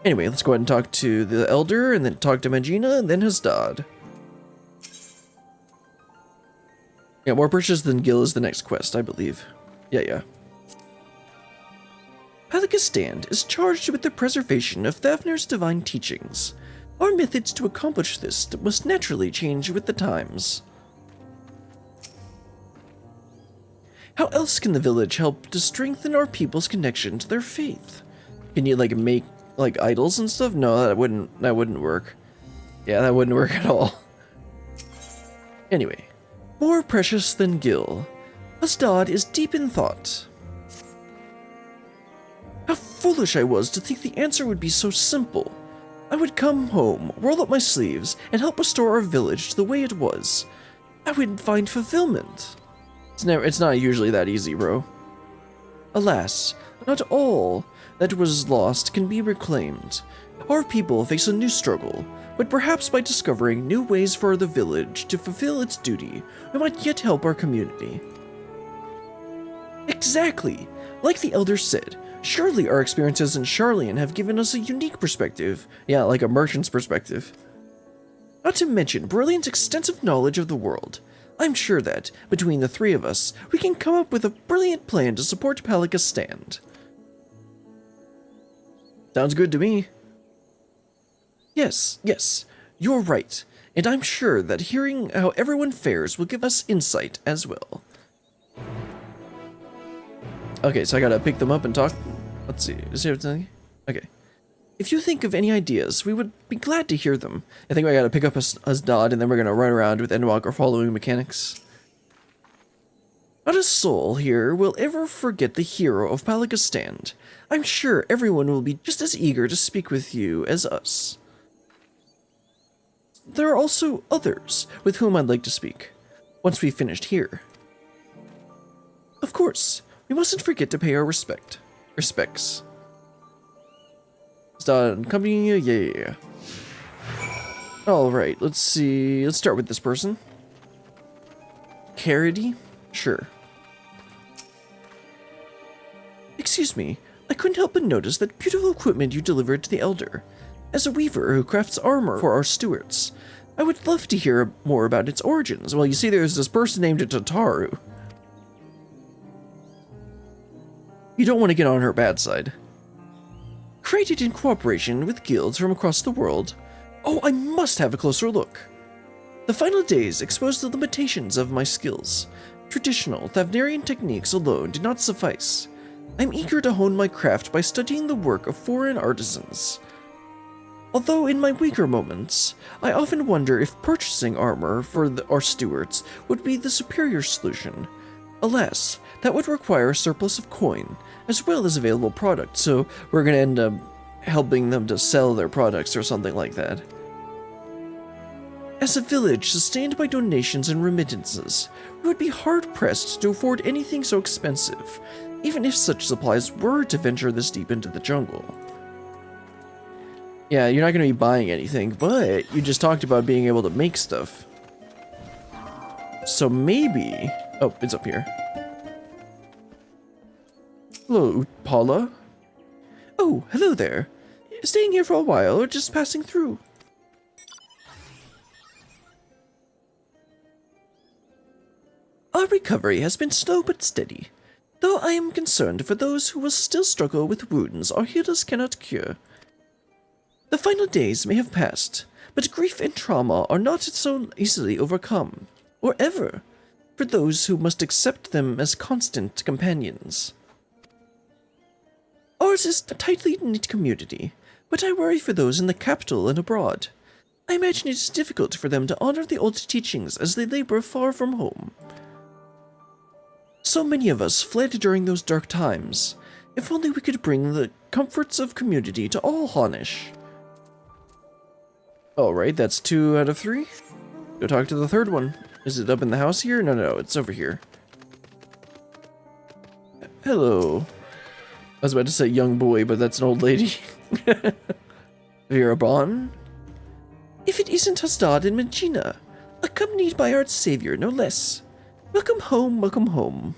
Anyway, let's go ahead and talk to the Elder, and then talk to Mehdjina, and then Hasdahd. Yeah, more precious than Gil is the next quest, I believe. Yeah. Palaka's stand is charged with the preservation of Thavnir's divine teachings. Our methods to accomplish this must naturally change with the times. How else can the village help to strengthen our people's connection to their faith? Can you make idols and stuff? No, that wouldn't work. Yeah, that wouldn't work at all. Anyway, more precious than Gil, Hasdahd is deep in thought. How foolish I was to think the answer would be so simple. I would come home, roll up my sleeves, and help restore our village to the way it was. I would find fulfillment. It's not usually that easy, bro. Alas, not all that was lost can be reclaimed. Our people face a new struggle, but perhaps by discovering new ways for the village to fulfill its duty, we might yet help our community. Exactly! Like the Elder said, surely our experiences in Sharlayan have given us a unique perspective. Yeah, like a merchant's perspective. Not to mention Brilliant's extensive knowledge of the world. I'm sure that, between the three of us, we can come up with a brilliant plan to support Palaka's stand. Sounds good to me. Yes, you're right, and I'm sure that hearing how everyone fares will give us insight as well. Okay, so I gotta pick them up and talk. Let's see, is there something? Okay. If you think of any ideas, we would be glad to hear them. I think I gotta pick up Hasdahd, and then we're gonna run around with Endwalker following mechanics. Not a soul here will ever forget the hero of Palaka's stand. I'm sure everyone will be just as eager to speak with you as us. There are also others with whom I'd like to speak, once we've finished here. Of course, we mustn't forget to pay our respects. Hasdahd accompanying you? Yeah. Alright, let's see. Let's start with this person. Carity? Sure. Excuse me, I couldn't help but notice that beautiful equipment you delivered to the Elder. As a weaver who crafts armor for our stewards, I would love to hear more about its origins. Well, you see there's this person named Tataru. You don't want to get on her bad side. Created in cooperation with guilds from across the world. Oh, I must have a closer look. The final days exposed the limitations of my skills. Traditional Thavnirian techniques alone do not suffice. I'm eager to hone my craft by studying the work of foreign artisans. Although in my weaker moments, I often wonder if purchasing armor for our stewards would be the superior solution. Alas, that would require a surplus of coin, as well as available products, so we're going to end up helping them to sell their products or something like that. As a village sustained by donations and remittances, we would be hard-pressed to afford anything so expensive, even if such supplies were to venture this deep into the jungle. Yeah, you're not going to be buying anything, but you just talked about being able to make stuff. So maybe... Oh, it's up here. Hello, Paula. Oh, hello there. Staying here for a while or just passing through? Our recovery has been slow but steady, though I am concerned for those who will still struggle with wounds our healers cannot cure. The final days may have passed, but grief and trauma are not so easily overcome, or ever, for those who must accept them as constant companions. Ours is a tightly knit community, but I worry for those in the capital and abroad. I imagine it is difficult for them to honor the old teachings as they labor far from home. So many of us fled during those dark times. If only we could bring the comforts of community to all Honish. Alright, that's 2 out of 3. Go talk to the third one. Is it up in the house here? No, it's over here. Hello. I was about to say young boy, but that's an old lady. Virabon? If it isn't Hasdahd and Mehdjina, accompanied by our savior, no less. Welcome home, welcome home.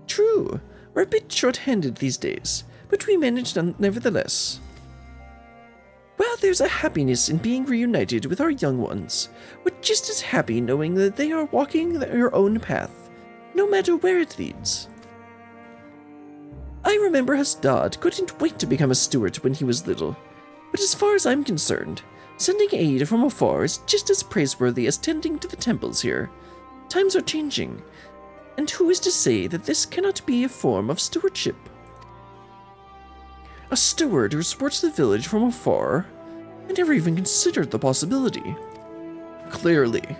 True. We're a bit short-handed these days, but we manage nevertheless. While there's a happiness in being reunited with our young ones, we're just as happy knowing that they are walking their own path, no matter where it leads. I remember Hasdahd couldn't wait to become a steward when he was little, but as far as I'm concerned, sending aid from afar is just as praiseworthy as tending to the temples here. Times are changing, and who is to say that this cannot be a form of stewardship? A steward who supports the village from afar? I never even considered the possibility. Clearly.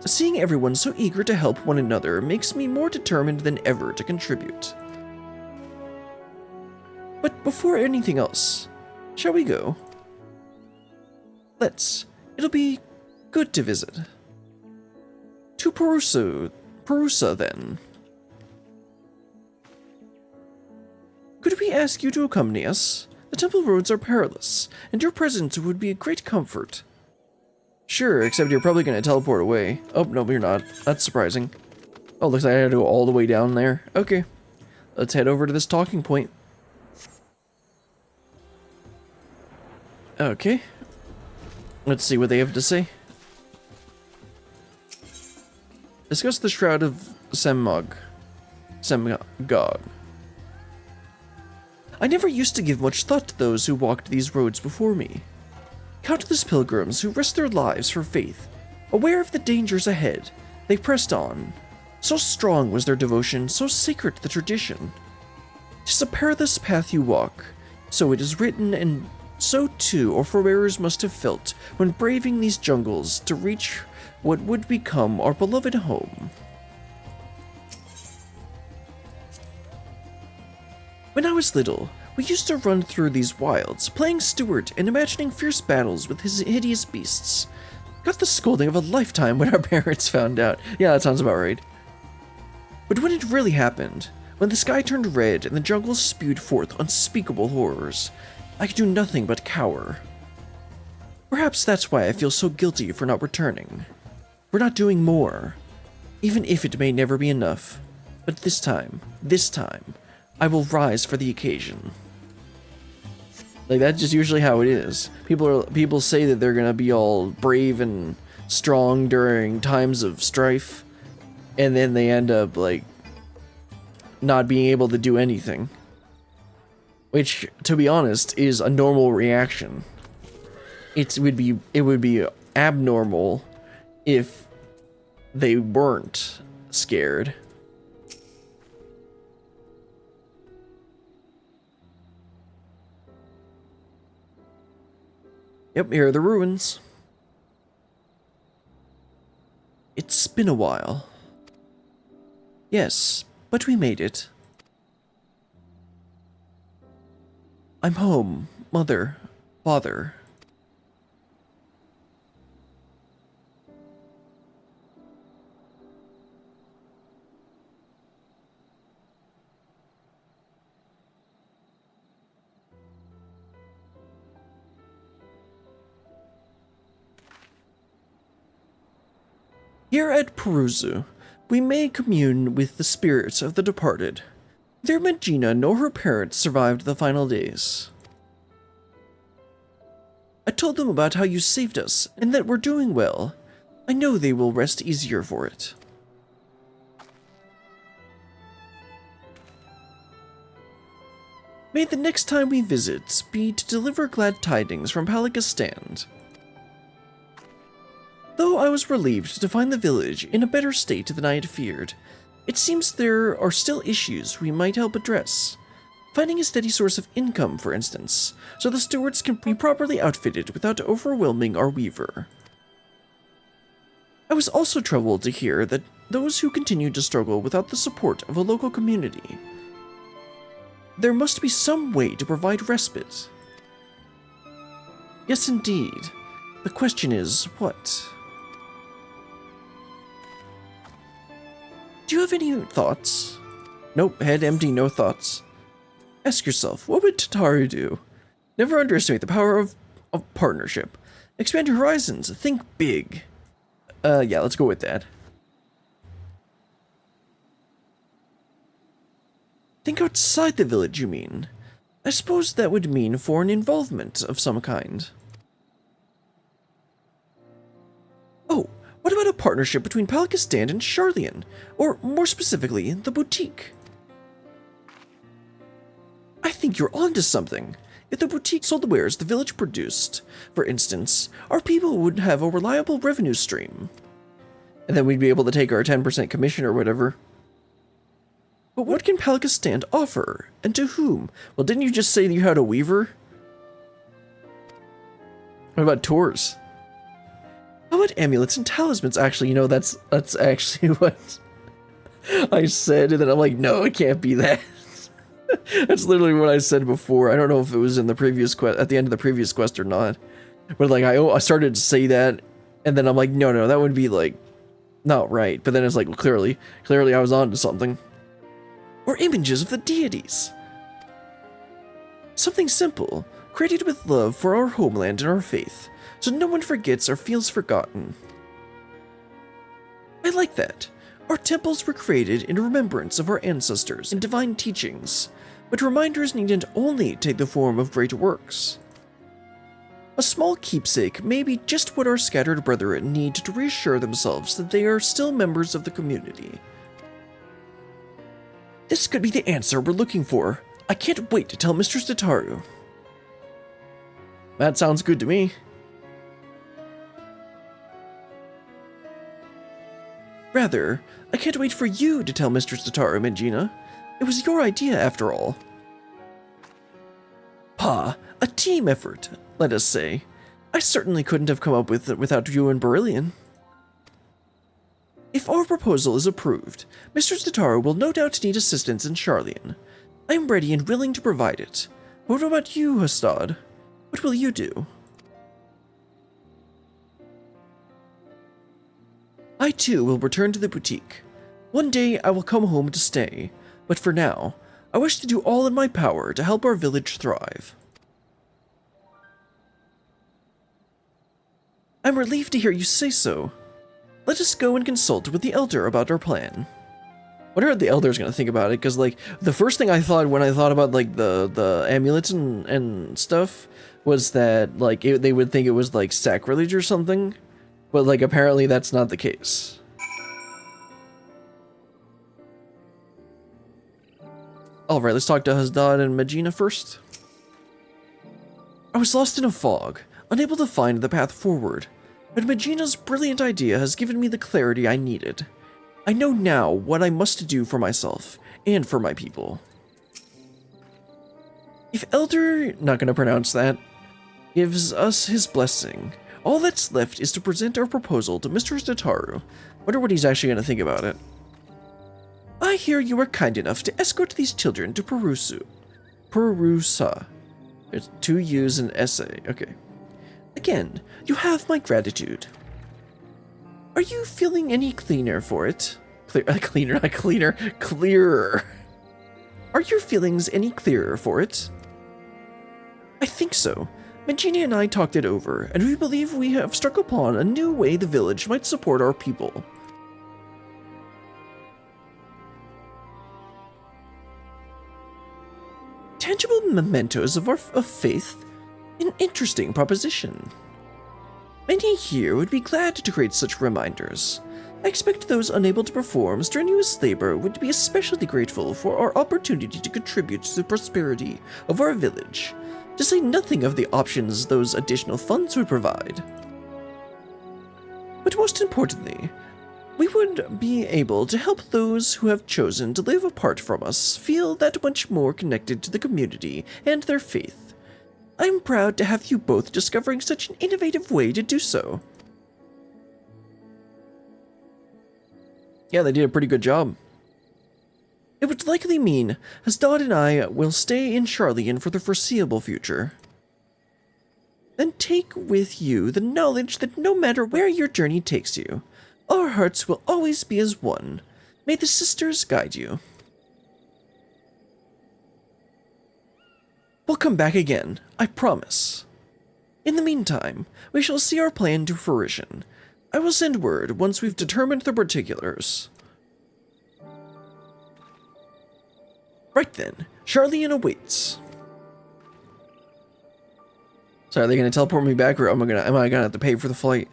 Seeing everyone so eager to help one another makes me more determined than ever to contribute. But before anything else, shall we go? Let's. It'll be good to visit. To Purusa then. Could we ask you to accompany us? The temple roads are perilous, and your presence would be a great comfort. Sure, except you're probably going to teleport away. Oh, no, you're not. That's surprising. Oh, looks like I had to go all the way down there. Okay, let's head over to this talking point. Okay. Let's see what they have to say. Discuss the Shroud of Semgog. I never used to give much thought to those who walked these roads before me. Countless pilgrims who risked their lives for faith. Aware of the dangers ahead, they pressed on. So strong was their devotion, so sacred the tradition. 'Tis a perilous path you walk, so it is written, and so too our forebears must have felt when braving these jungles to reach what would become our beloved home. When I was little, we used to run through these wilds, playing steward and imagining fierce battles with his hideous beasts. Got the scolding of a lifetime when our parents found out. Yeah, that sounds about right. But when it really happened, when the sky turned red and the jungle spewed forth unspeakable horrors, I could do nothing but cower. Perhaps that's why I feel so guilty for not returning. For not doing more. Even if it may never be enough. But this time, I will rise for the occasion. Like, that's just usually how it is. People say that they're gonna be all brave and strong during times of strife, and then they end up, like, not being able to do anything. Which, to be honest, is a normal reaction. It would be abnormal if they weren't scared. Yep, here are the ruins. It's been a while. Yes, but we made it. I'm home, mother, father. Here at Purusa, we may commune with the spirits of the departed. Neither Mehdjina nor her parents survived the final days. I told them about how you saved us, and that we're doing well. I know they will rest easier for it. May the next time we visit be to deliver glad tidings from Palaka's stand. Though I was relieved to find the village in a better state than I had feared, it seems there are still issues we might help address. Finding a steady source of income, for instance, so the stewards can be properly outfitted without overwhelming our weaver. I was also troubled to hear that those who continued to struggle without the support of a local community. There must be some way to provide respite. Yes, indeed. The question is, what? Do you have any thoughts? Nope, head empty, no thoughts. Ask yourself, what would Tataru do? Never underestimate the power of partnership. Expand your horizons, think big. Yeah, let's go with that. Think outside the village, you mean? I suppose that would mean foreign involvement of some kind. Oh, what about a partnership between Palaka and Charlian? Or, more specifically, the boutique? I think you're onto something. If the boutique sold the wares the village produced, for instance, our people would have a reliable revenue stream. And then we'd be able to take our 10% commission or whatever. But what can Palaka offer? And to whom? Well, didn't you just say that you had a weaver? What about tours? How about amulets and talismans? Actually, you know, that's actually what I said, and then I'm like, no, it can't be that. That's literally what I said before. I don't know if it was in the previous quest, at the end of the previous quest or not. But like, I started to say that, and then I'm like, no, that would be like, not right. But then it's like, well, clearly I was on to something. Or images of the deities. Something simple, created with love for our homeland and our faith, so no one forgets or feels forgotten. I like that. Our temples were created in remembrance of our ancestors and divine teachings, but reminders needn't only take the form of great works. A small keepsake may be just what our scattered brethren need to reassure themselves that they are still members of the community. This could be the answer we're looking for. I can't wait to tell Mistress Tataru. That sounds good to me. Rather, I can't wait for you to tell Mistress Tataru, Mehdjina. It was your idea, after all. A team effort, let us say. I certainly couldn't have come up with it without you and Beryllian. If our proposal is approved, Mistress Tataru will no doubt need assistance in Charlian. I am ready and willing to provide it. What about you, Hasdahd? What will you do? I too will return to the boutique. One day I will come home to stay, but for now, I wish to do all in my power to help our village thrive. I'm relieved to hear you say so. Let us go and consult with the Elder about our plan. I wonder what the Elder's gonna think about it, because, like, the first thing I thought when I thought about, like, the amulets and stuff was that, like, they would think it was, like, sacrilege or something. But, like, apparently that's not the case. Alright, let's talk to Hasdahd and Mehdjina first. I was lost in a fog, unable to find the path forward, but Mehdjina's brilliant idea has given me the clarity I needed. I know now what I must do for myself, and for my people. If Elder, not gonna pronounce that, gives us his blessing, all that's left is to present our proposal to Mr. Tataru. Wonder what he's actually gonna think about it. I hear you were kind enough to escort these children to Purusa. There's 2 U's and S-A, okay. Again, you have my gratitude. Are you feeling any cleaner for it? Clearer. Are your feelings any clearer for it? I think so. Mehdjina and I talked it over, and we believe we have struck upon a new way the village might support our people. Tangible mementos of faith? An interesting proposition. Many here would be glad to create such reminders. I expect those unable to perform strenuous labor would be especially grateful for our opportunity to contribute to the prosperity of our village, to say nothing of the options those additional funds would provide. But most importantly, we would be able to help those who have chosen to live apart from us feel that much more connected to the community and their faith. I'm proud to have you both discovering such an innovative way to do so. Yeah, they did a pretty good job. It would likely mean Hasdahd and I will stay in Charlian for the foreseeable future. Then take with you the knowledge that no matter where your journey takes you, our hearts will always be as one. May the sisters guide you. We'll come back again, I promise. In the meantime, we shall see our plan to fruition. I will send word once we've determined the particulars. Right then, Charlene awaits. So are they gonna teleport me back, or am I gonna have to pay for the flight?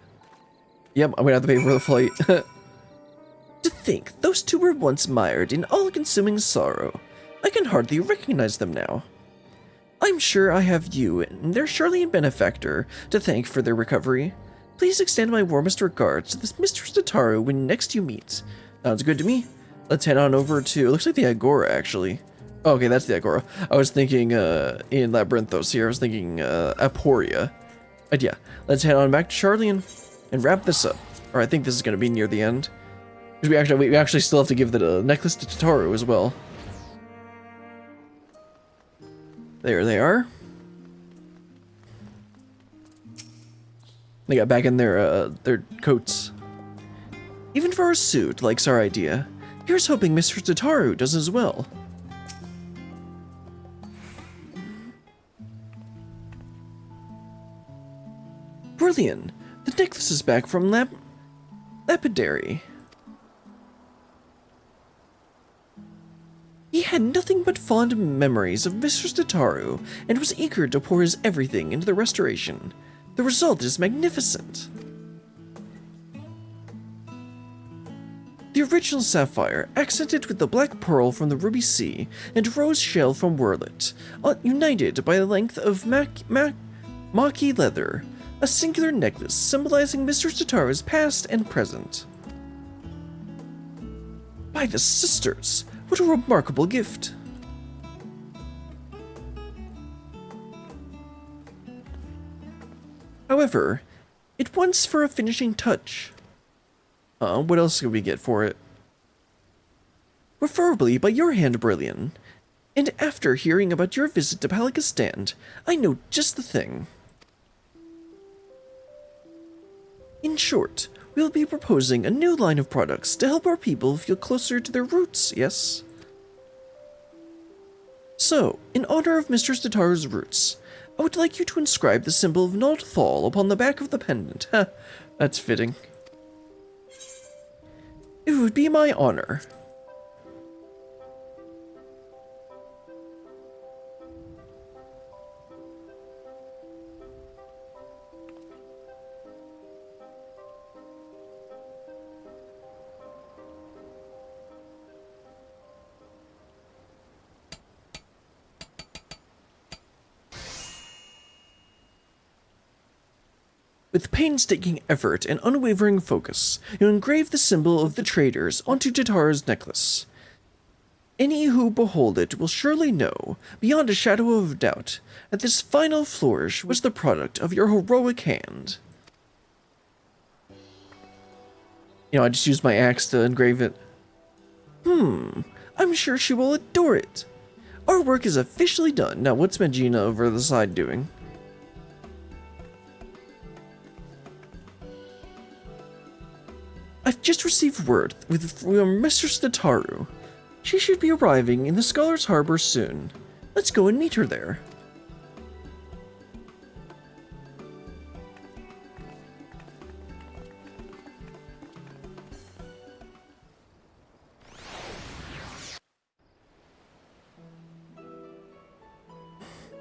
Yep, I'm gonna have to pay for the flight. To think, those two were once mired in all-consuming sorrow. I can hardly recognize them now. I'm sure I have you and their Charlene benefactor to thank for their recovery. Please extend my warmest regards to this Mr. Tataru when next you meet. Sounds good to me. Let's head on over to, it looks like the Agora, actually. Oh, okay, that's the Agora. I was thinking, in Labyrinthos here, I was thinking, Aporia. But yeah, let's head on back to Charlene and wrap this up. Or I think this is gonna be near the end. Because we actually still have to give the necklace to Tataru as well. There they are. They got back in their coats. Even for our suit likes our idea. Here's hoping Mr. Tataru does as well. Brilliant! The necklace is back from Lapidary. He had nothing but fond memories of Mr. Tataru and was eager to pour his everything into the restoration. The result is magnificent. The original sapphire, accented with the black pearl from the ruby sea and rose shell from Wurlet, united by a length of maki leather, a singular necklace symbolizing Mr. Tataru's past and present. By the sisters, what a remarkable gift! However, it wants for a finishing touch. What else can we get for it? Preferably by your hand, Brilliant. And after hearing about your visit to Palaka Stand, I know just the thing. In short, we'll be proposing a new line of products to help our people feel closer to their roots, yes? So, in honor of Mr. Tataru's roots, I would like you to inscribe the symbol of Not Fall upon the back of the pendant. Ha, that's fitting. It would be my honor. With painstaking effort and unwavering focus, you engrave the symbol of the traders onto Tataru's necklace. Any who behold it will surely know, beyond a shadow of doubt, that this final flourish was the product of your heroic hand. I just used my axe to engrave it. I'm sure she will adore it. Our work is officially done. Now, what's Mehdjina over the side doing? I've just received word from Mr. Tataru. She should be arriving in the Scholar's Harbor soon. Let's go and meet her there.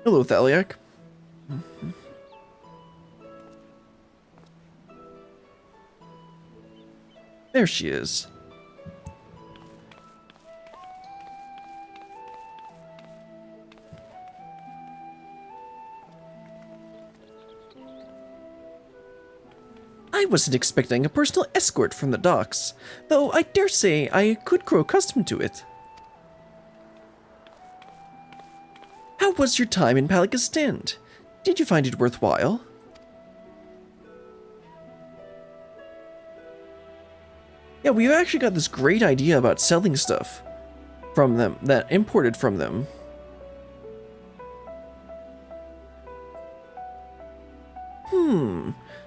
Hello, Thaliak. There she is. I wasn't expecting a personal escort from the docks, though I dare say I could grow accustomed to it. How was your time in Palaka Stand? Did you find it worthwhile? Yeah, we've actually got this great idea about selling stuff from them, that imported from them.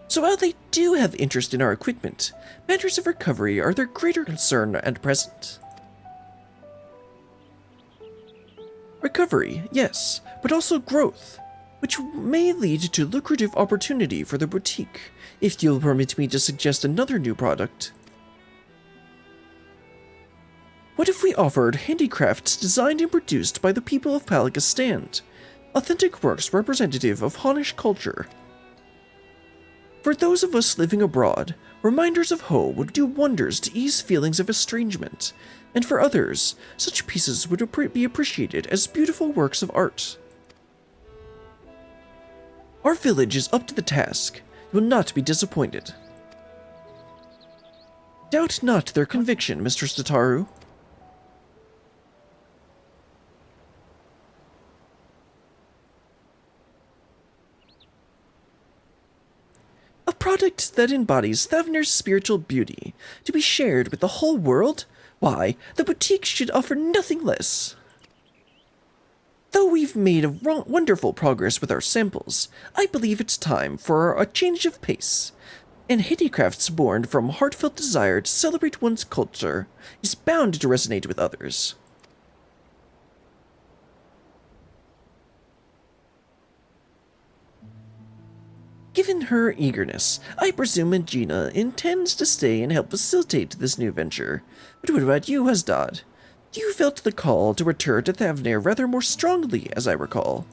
So while they do have interest in our equipment, matters of recovery are their greater concern at present. Recovery, yes, but also growth, which may lead to lucrative opportunity for the boutique, if you'll permit me to suggest another new product. What if we offered handicrafts designed and produced by the people of Palaka stand? Authentic works representative of Hannish culture. For those of us living abroad, reminders of home would do wonders to ease feelings of estrangement, and for others, such pieces would be appreciated as beautiful works of art. Our village is up to the task. You will not be disappointed. Doubt not their conviction, Mistress Tataru. A product that embodies Thavner's spiritual beauty, to be shared with the whole world? Why, the boutique should offer nothing less. Though we've made wonderful progress with our samples, I believe it's time for a change of pace. And handicrafts born from heartfelt desire to celebrate one's culture is bound to resonate with others. Given her eagerness, I presume Mehdjina intends to stay and help facilitate this new venture. But what about you, Hasdahd? You felt the call to return to Thavner rather more strongly, as I recall.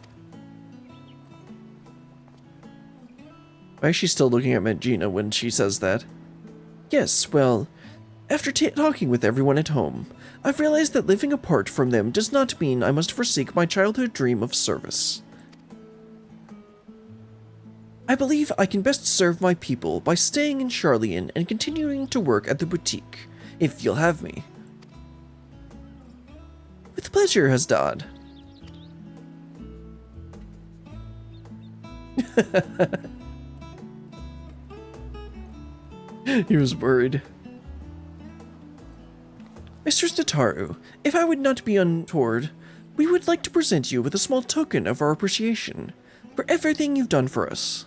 Why is she still looking at Mehdjina when she says that? Yes, well, after talking with everyone at home, I've realized that living apart from them does not mean I must forsake my childhood dream of service. I believe I can best serve my people by staying in Charlian and continuing to work at the boutique, if you'll have me. With pleasure, Hasdahd. He was worried. Mistress Tataru, if I would not be untoward, we would like to present you with a small token of our appreciation for everything you've done for us.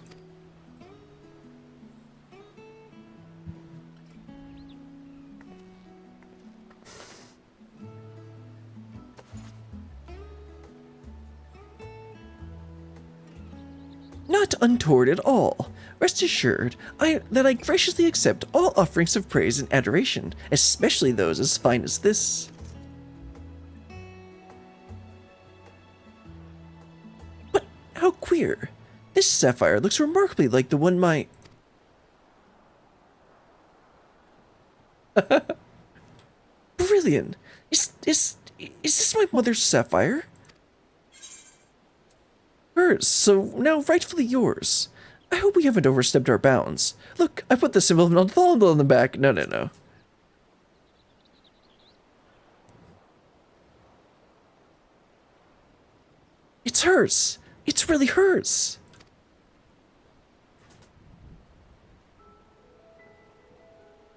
Not untoward at all. Rest assured that I graciously accept all offerings of praise and adoration, especially those as fine as this. But how queer. This sapphire looks remarkably like the one my... Brilliant. Is this my mother's sapphire? Hers, so now rightfully yours. I hope we haven't overstepped our bounds. Look, I put the symbol of Nonthal on the back. No. It's hers. It's really hers.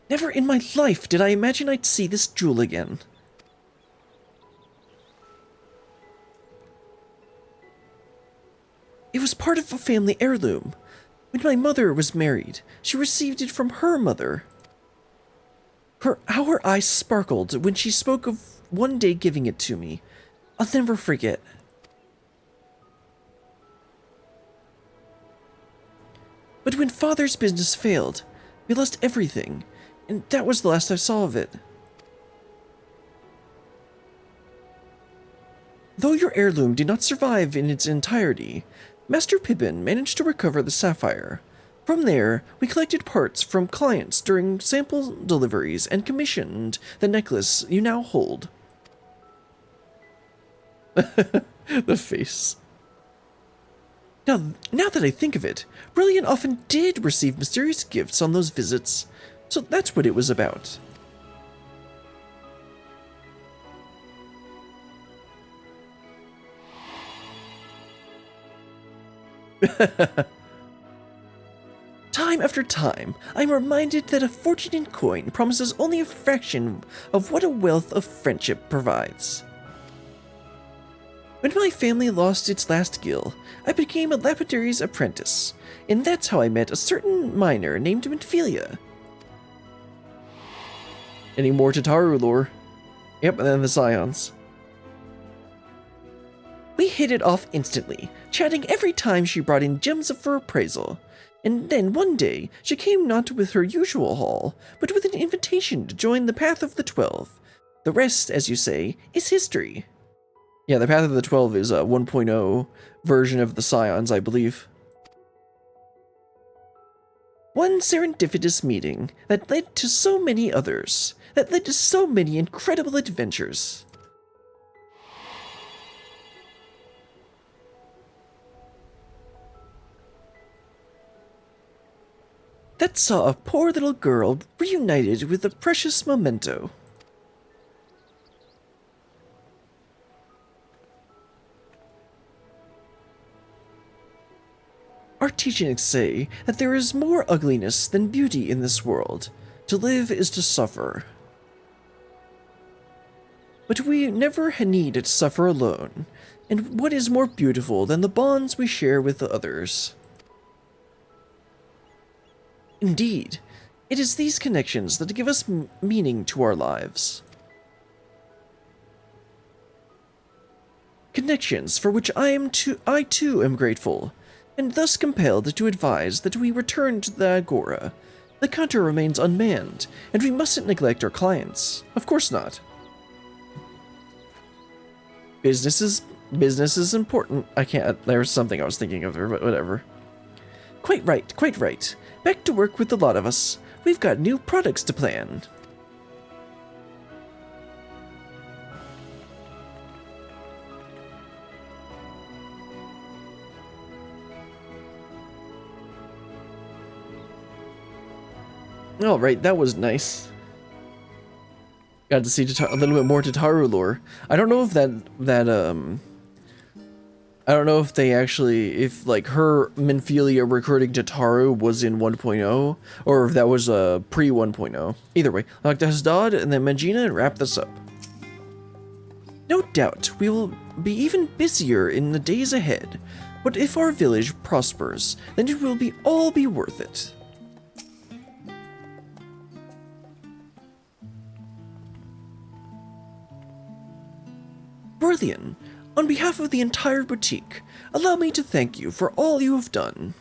Never in my life did I imagine I'd see this jewel again. It was part of a family heirloom. When my mother was married, she received it from her mother. How her eyes sparkled when she spoke of one day giving it to me. I'll never forget. But when Father's business failed, we lost everything, and that was the last I saw of it. Though your heirloom did not survive in its entirety, Master Pippin managed to recover the sapphire. From there, we collected parts from clients during sample deliveries and commissioned the necklace you now hold. The face. Now that I think of it, Brilliant often did receive mysterious gifts on those visits, so that's what it was about. Time after time, I'm reminded that a fortune in coin promises only a fraction of what a wealth of friendship provides. When my family lost its last gil, I became a lapidary's apprentice, and that's how I met a certain miner named Minfilia. Any more Tataru lore? Yep, and then the Scions. We hit it off instantly, chatting every time she brought in gems for appraisal. And then one day, she came not with her usual haul, but with an invitation to join the Path of the 12. The rest, as you say, is history. Yeah, the Path of the 12 is a 1.0 version of the Scions, I believe. One serendipitous meeting that led to so many others, that led to so many incredible adventures. That saw a poor little girl reunited with a precious memento. Our teachings say that there is more ugliness than beauty in this world. To live is to suffer. But we never need to suffer alone, and what is more beautiful than the bonds we share with others? Indeed, it is these connections that give us meaning to our lives. Connections for which I too am grateful, and thus compelled to advise that we return to the Agora. The counter remains unmanned, and we mustn't neglect our clients. Of course not. Business is important. There's something I was thinking of there, but whatever. Quite right, quite right. Back to work with the lot of us. We've got new products to plan. Alright, that was nice. Got to see a little bit more Tataru lore. I don't know if I don't know if they actually, if like her Minfilia recruiting Tataru was in 1.0, or if that was pre 1.0. Either way, I'd like to Hasdahd and then Mehdjina and wrap this up. No doubt, we will be even busier in the days ahead, but if our village prospers, then it will all be worth it. Brilliant. On behalf of the entire boutique, allow me to thank you for all you have done.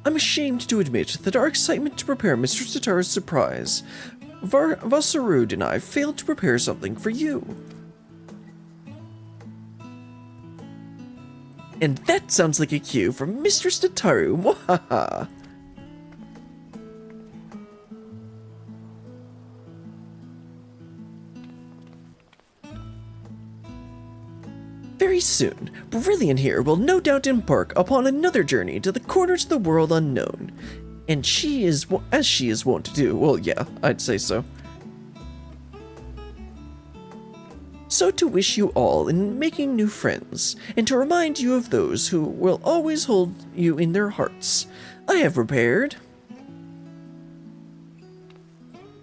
I'm ashamed to admit that our excitement to prepare Mr. Tataru's surprise, Hasdahd and I failed to prepare something for you. And that sounds like a cue from Mr. Tataru, mwahaha. Very soon, Brilliant here will no doubt embark upon another journey to the corners of the world unknown. And she is, as she is wont to do, well yeah, I'd say so. So to wish you all in making new friends, and to remind you of those who will always hold you in their hearts, I have prepared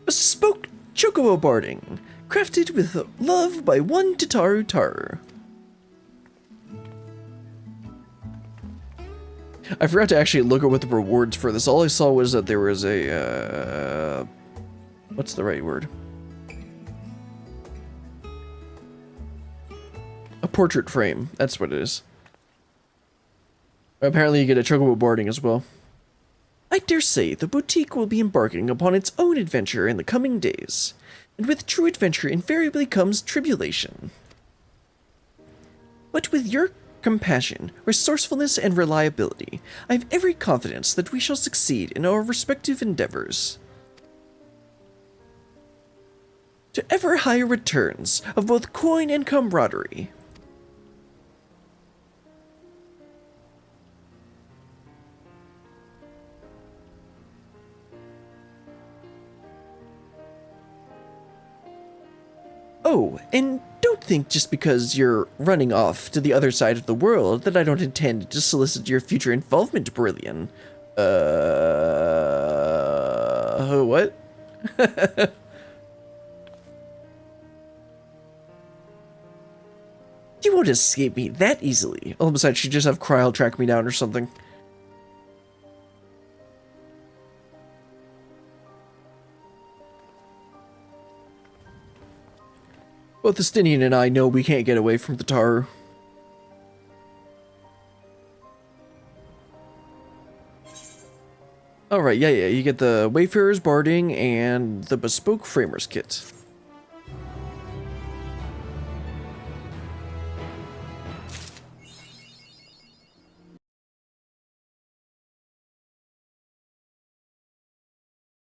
bespoke chocobo barding, crafted with love by one Tataru. I forgot to actually look at what the rewards for this. All I saw was that there was a, what's the right word? A portrait frame. That's what it is. Apparently you get a chocobo boarding as well. I dare say the boutique will be embarking upon its own adventure in the coming days. And with true adventure invariably comes tribulation. But with your compassion, resourcefulness, and reliability, I have every confidence that we shall succeed in our respective endeavors. To ever higher returns of both coin and camaraderie. Oh, and don't think just because you're running off to the other side of the world that I don't intend to solicit your future involvement, Brilliant. What? You won't escape me that easily. All besides, she'd just have Kryl track me down or something. Both Estinian and I know we can't get away from Tataru. Alright, yeah, you get the Wayfarer's Barding and the Bespoke Framers Kit.